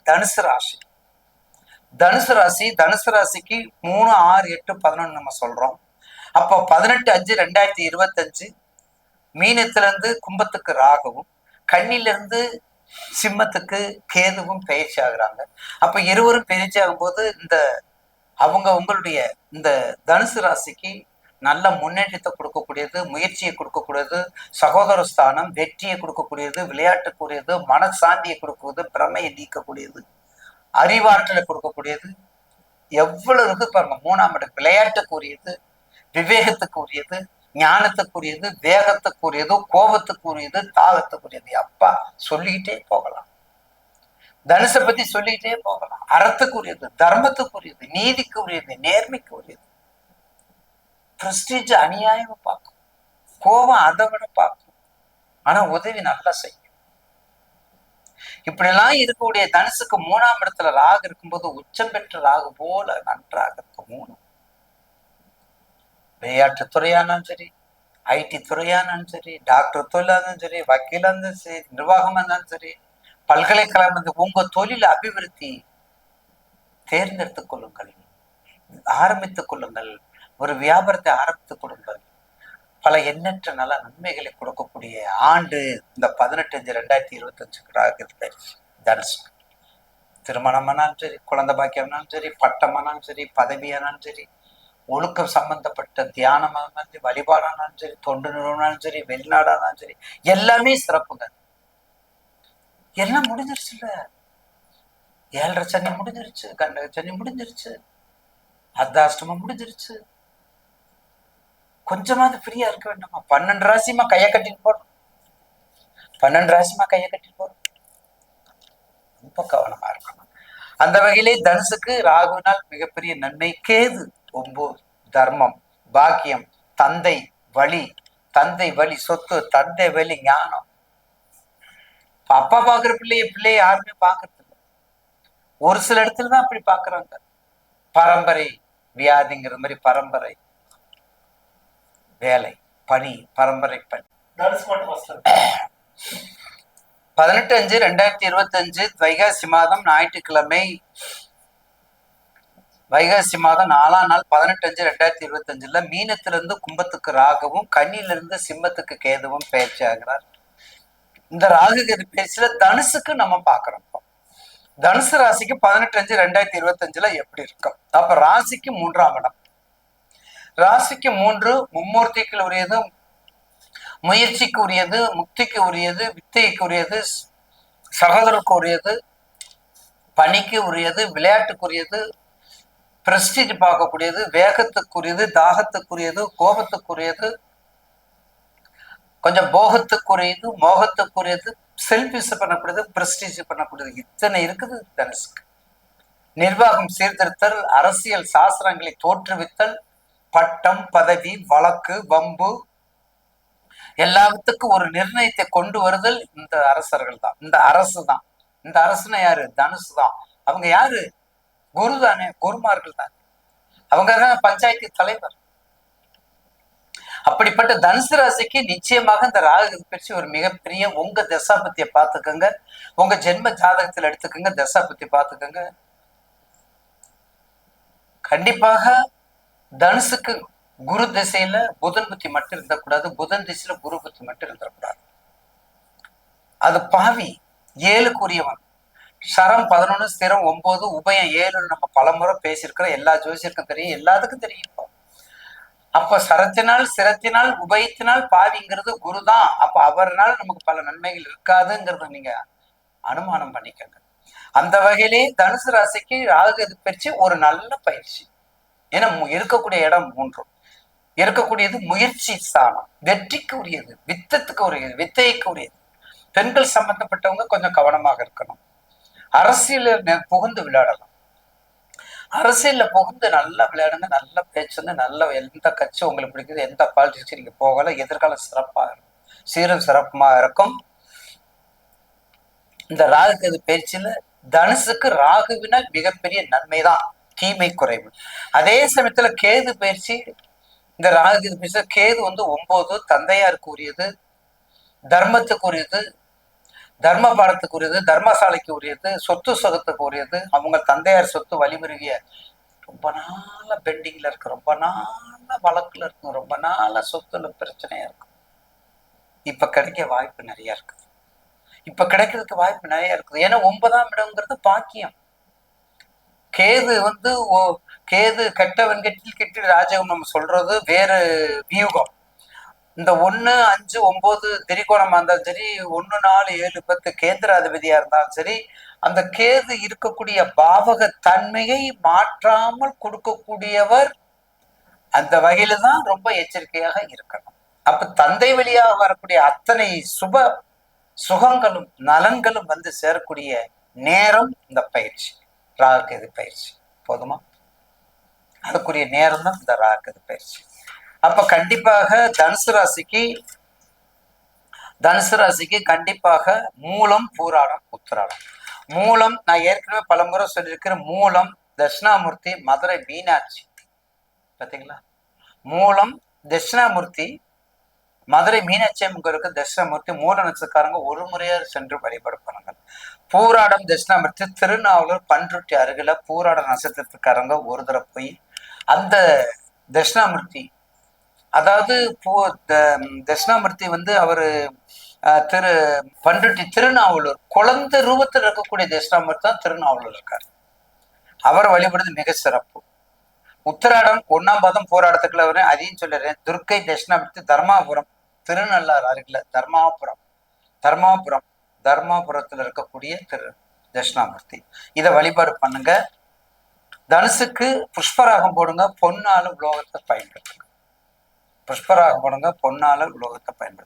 தனுசு ராசி. தனுசு ராசிக்கு 3, 6, 8, 11 நம்ம சொல்றோம். அப்போ 18/5/2025 மீனத்துல இருந்து கும்பத்துக்கு ராகுவும், கன்னில இருந்து சிம்மத்துக்கு கேதுவும் பயிற்சி ஆகுறாங்க. அப்ப இருவரும் பயிற்சி ஆகும்போது உங்களுடைய இந்த தனுசு ராசிக்கு நல்ல முன்னேற்றத்தை கொடுக்கக்கூடியது, முயற்சியை கொடுக்கக்கூடியது, சகோதர ஸ்தானம், வெற்றியை கொடுக்கக்கூடியது, விளையாட்டுக்குரியது, மனசாந்தியை கொடுக்கக்கூடியது, பிரமையை நீக்கக்கூடியது, அறிவாற்றலை கொடுக்கக்கூடியது. எவ்வளவு இருக்கு பாருங்க. 3ஆம் இடம் விளையாட்டுக்குரியது, விவேகத்துக்குரியது, ஞானத்துக்குரியது, வேகத்துக்குரியது, கோபத்துக்குரியது, தாகத்துக்குரியது. அப்பா சொல்லிக்கிட்டே போகலாம். தனுசை பத்தி சொல்லிக்கிட்டே போகலாம். அறத்துக்குரியது, தர்மத்துக்குரியது, நீதிக்குரியது, நேர்மைக்குரியது. பிரஸ்டீஜ் அநியாயம் பார்க்கும், கோபம் அதை விட பார்க்கும், ஆனா உதவி நல்லா செய்யும். இப்படிலாம் இருக்கக்கூடிய தனுசுக்கு 3ஆம் இடத்துல ராகு இருக்கும்போது உச்சம் பெற்ற ராகு போல நன்றாக இருக்கும். 3 விளையாட்டு துறையானாலும் சரி, ஐடி துறையானாலும் சரி, டாக்டர் தொழிலா இருந்தாலும் சரி, வக்கீலா இருந்தாலும் சரி, நிர்வாகமா இருந்தாலும் சரி, பல்கலைக்கழகம், உங்க தொழில் அபிவிருத்தி தேர்ந்தெடுத்துக் கொள்ளுங்கள், ஆரம்பித்துக் கொள்ளுங்கள். ஒரு வியாபாரத்தை ஆரம்பித்துக் கொள்ளுங்கள். பல எண்ணற்ற நல்ல நன்மைகளை கொடுக்கக்கூடிய ஆண்டு இந்த 18/5/2025 தனுசு. திருமணமானாலும் சரி, குழந்தை பாக்கியம்னாலும் சரி, பட்டமானாலும் சரி, பதவியானாலும் சரி, ஒழுக்கம் சம்பந்தப்பட்ட தியானமானாலும் சரி, வழிபாடானாலும் சரி, தொண்டு நிறுவனாலும் சரி, வெளிநாடானாலும் சரி, எல்லாமே சிறப்புங்க. எல்லாம் முடிஞ்சிருச்சு இல்ல. 7.5 சனி முடிஞ்சிருச்சு, கண்டக சனி முடிஞ்சிருச்சு, அர்த்தாஷ்டமம் முடிஞ்சிருச்சு. கொஞ்சமாவது ஃப்ரீயா இருக்க வேண்டாமா? 12 ராசிமா கையை கட்டிட்டு போறோம். 12 ராசிமா கையை கட்டிட்டு போறோம். ரொம்ப கவனமா இருக்கணும். அந்த வகையிலே தனுசுக்கு ராகுவினால் மிகப்பெரிய நன்மை. கேது 9 தர்மம், பாக்கியம், தந்தை வழி சொத்து, தந்தை வழி ஞானம். அப்பா பாக்குற பிள்ளைய யாருமே பாக்குறது இல்லை. ஒரு சில இடத்துலதான் அப்படி பாக்குறாங்க. பரம்பரை வியாதிங்கிற மாதிரி பரம்பரை வேலை, பணி, பரம்பரை பணி. 18/5/2025 வைகாசி மாதம் ஞாயிற்றுக்கிழமை, வைகாசி மாதம் 4ஆம் நாள் 18/5/2025 மீனத்திலிருந்து கும்பத்துக்கு ராகுவும், கன்னியிலிருந்து சிம்மத்துக்கு கேதுவும் பயிற்சி ஆகிறார். இந்த ராகு கேது பயிற்சியில தனுசுக்கு நம்ம பாக்குறோம். தனுசு ராசிக்கு 18/5/2025 எப்படி இருக்கும்? அப்ப ராசிக்கு 3ஆம் இடம். ராசிக்கு 3 மும்மூர்த்திக்கு உரியது, முயற்சிக்கு உரியது, முக்திக்கு உரியது, வித்தைக்கு உரியது, சகோதரருக்கு உரியது, பணிக்கு உரியது, விளையாட்டுக்குரியது, பிரஸ்டீஜ் பார்க்கக்கூடியது, வேகத்துக்குரியது, தாகத்துக்குரியது, கோபத்துக்குரியது, கொஞ்சம் போகத்துக்குரியது, மோகத்துக்குரியது, செல்ஃபிஷ் பண்ணக்கூடியது, பிரஸ்டீஜ் பண்ணக்கூடியது. இத்தனை இருக்குது தனுசுக்கு. நிர்வாகம் சீர்திருத்தல், அரசியல் சாஸ்திரங்களை தோற்றுவித்தல், பட்டம், பதவி, வழக்கு, வம்பு, எல்லாத்துக்கும் ஒரு நிர்ணயத்தை கொண்டு வருதல் இந்த அரசர்கள் தான், இந்த அரசு தான். இந்த அரசுனா யாரு? தனுசு தான். அவங்க யாரு? குரு தானே, குருமார்கள் தான். அவங்க தான் பஞ்சாயத்து தலைவர். அப்படிப்பட்ட தனுசு ராசிக்கு நிச்சயமாக இந்த ராகு பற்றி ஒரு மிகப்பெரிய, உங்க தசாபத்தியை பார்த்துக்கோங்க, உங்க ஜென்ம ஜாதகத்தில் எடுத்துக்கோங்க, தசாபத்தி பார்த்துக்கோங்க. கண்டிப்பாக தனுசுக்கு குரு திசையில புதன் புத்தி மட்டும் இருந்தக்கூடாது, புதன் திசையில குரு புத்தி மட்டும் இருந்தக்கூடாது. அது பாவி, 7க்குரியவன். சரம் 11, ஸ்திரம் 9, உபயம் 7 நம்ம பலமுறை பேசியிருக்கிறோம். எல்லா ஜோசியருக்கும் தெரியும், எல்லாத்துக்கும் தெரியும். அப்ப சரத்தினால், சிரத்தினால், உபயத்தினால் பாவிங்கிறது குருதான். அப்ப அவர்னால் நமக்கு பல நன்மைகள் இருக்காதுங்கிறத நீங்க அனுமானம் பண்ணிக்கங்க. அந்த வகையிலே தனுசு ராசிக்கு ராகு பயிற்சி ஒரு நல்ல பயிற்சி. ஏன்னா இருக்கக்கூடிய இடம் 3, இருக்கக்கூடியது முயற்சி ஸ்தானம், வெற்றிக்கு உரியது, வித்தத்துக்கு உரியது, வித்தைக்கு உரியது. பெண்கள் சம்பந்தப்பட்டவங்க கொஞ்சம் கவனமாக இருக்கணும். அரசியல புகுந்து விளையாடலாம். அரசியல்ல புகுந்து நல்லா விளையாடுங்க, நல்ல பேச்சுங்க, நல்ல எந்த கட்சி உங்களுக்கு பிடிக்குது, எந்த பாலிடிக்ஸ் நீங்க போகல, எதிர்காலம் சிறப்பாக இருக்கும், சீரும் சிறப்புமா இருக்கும். இந்த ராகு கேது பயிற்சியில தனுசுக்கு ராகுவினால் மிகப்பெரிய நன்மைதான், தீமை குறைவு. அதே சமயத்துல கேது பயிற்சி, இந்த ராகு கேது பயிற்சி, கேது 9 தந்தையாருக்கு உரியது, தர்மத்துக்கு உரியது, தர்ம பாடத்துக்கு உரியது, தர்மசாலைக்கு உரியது, சொத்து சுகத்துக்கு உரியது, அவங்க தந்தையார் சொத்து வழிமுறைய ரொம்ப நாள பெண்டிங்ல இருக்கு, ரொம்ப நாள வழக்குல இருக்கும், ரொம்ப நாள சொத்துல பிரச்சனையா இருக்கும். இப்ப கிடைக்க வாய்ப்பு நிறைய இருக்குது. இப்ப கிடைக்கிறதுக்கு வாய்ப்பு நிறைய இருக்குது. ஏன்னா 9ஆம் இடம்ங்கிறது பாக்கியம். கேது வந்து கேது கெட்டவன் கெட்டில் கெட்டி ராஜகம் நம்ம சொல்றது வேறு வியூகம். இந்த 1, 5, 9 திரிகோணமா இருந்தாலும் சரி, 1, 4, 7, 10 கேந்திராதிபதியா இருந்தாலும் சரி, அந்த கேது இருக்கக்கூடிய பாவக தன்மையை மாற்றாமல் கொடுக்கக்கூடியவர். அந்த வகையில தான் ரொம்ப எச்சரிக்கையாக இருக்கணும். அப்ப தந்தை வழியாக வரக்கூடிய அத்தனை சுகங்களும் நலன்களும் வந்து சேரக்கூடிய நேரம் இந்த பயிற்சி, ராகுகேது பயிற்சி. போதுமா? அதுக்குரிய நேரம் தான் இந்த ராகுகேது பயிற்சி. அப்ப கண்டிப்பாக தனுசு ராசிக்கு கண்டிப்பாக மூலம், பூராடம், உத்திராடம். மூலம் நான் ஏற்கனவே பலமுறை சொல்லியிருக்கிறேன். மூலம் தட்சிணாமூர்த்தி மதுரை மீனாட்சி, பாத்தீங்களா? மூலம் தட்சிணாமூர்த்தி மதுரை மீனாட்சி அம்மனுக்கு தட்சிணாமூர்த்தி. மூல நட்சத்திரக்காரங்க ஒரு முறையார் சென்று வழிபாடு பண்ணுங்க. பூராடம் தட்சிணாமூர்த்தி திருநாவலூர் பன்ருட்டி அருகில பூராட நட்சத்திரத்துக்காரங்க ஒரு தடவை போய் அந்த தட்சிணாமூர்த்தி, அதாவது தட்சிணாமூர்த்தி வந்து அவரு திரு பன்ருட்டி திருநாவலூர் குழந்தை ரூபத்தில் இருக்கக்கூடிய தட்சிணாமூர்த்தி தான் திருநாவலூர் இருக்காரு. அவரை வழிபடுறது மிக சிறப்பு. உத்திராடம் 1ஆம் பாதம் போராட்டத்துக்குள்ள வரேன், அதையும் சொல்லிடுறேன். துர்க்கை தட்சிணாமூர்த்தி தர்மாபுரம் திருநள்ளாறு அருகில தர்மாபுரத்துல இருக்கக்கூடிய திரு தட்சிணாமூர்த்தி. இதை வழிபாடு பண்ணுங்க. தனுசுக்கு புஷ்பராகம் போடுங்க, பொன்னால உலோகத்தை பயன்படுத்துங்க. புஷ்பராகம் போடுங்க, பொன்னால உலோகத்தை பயன்படுத்துங்க.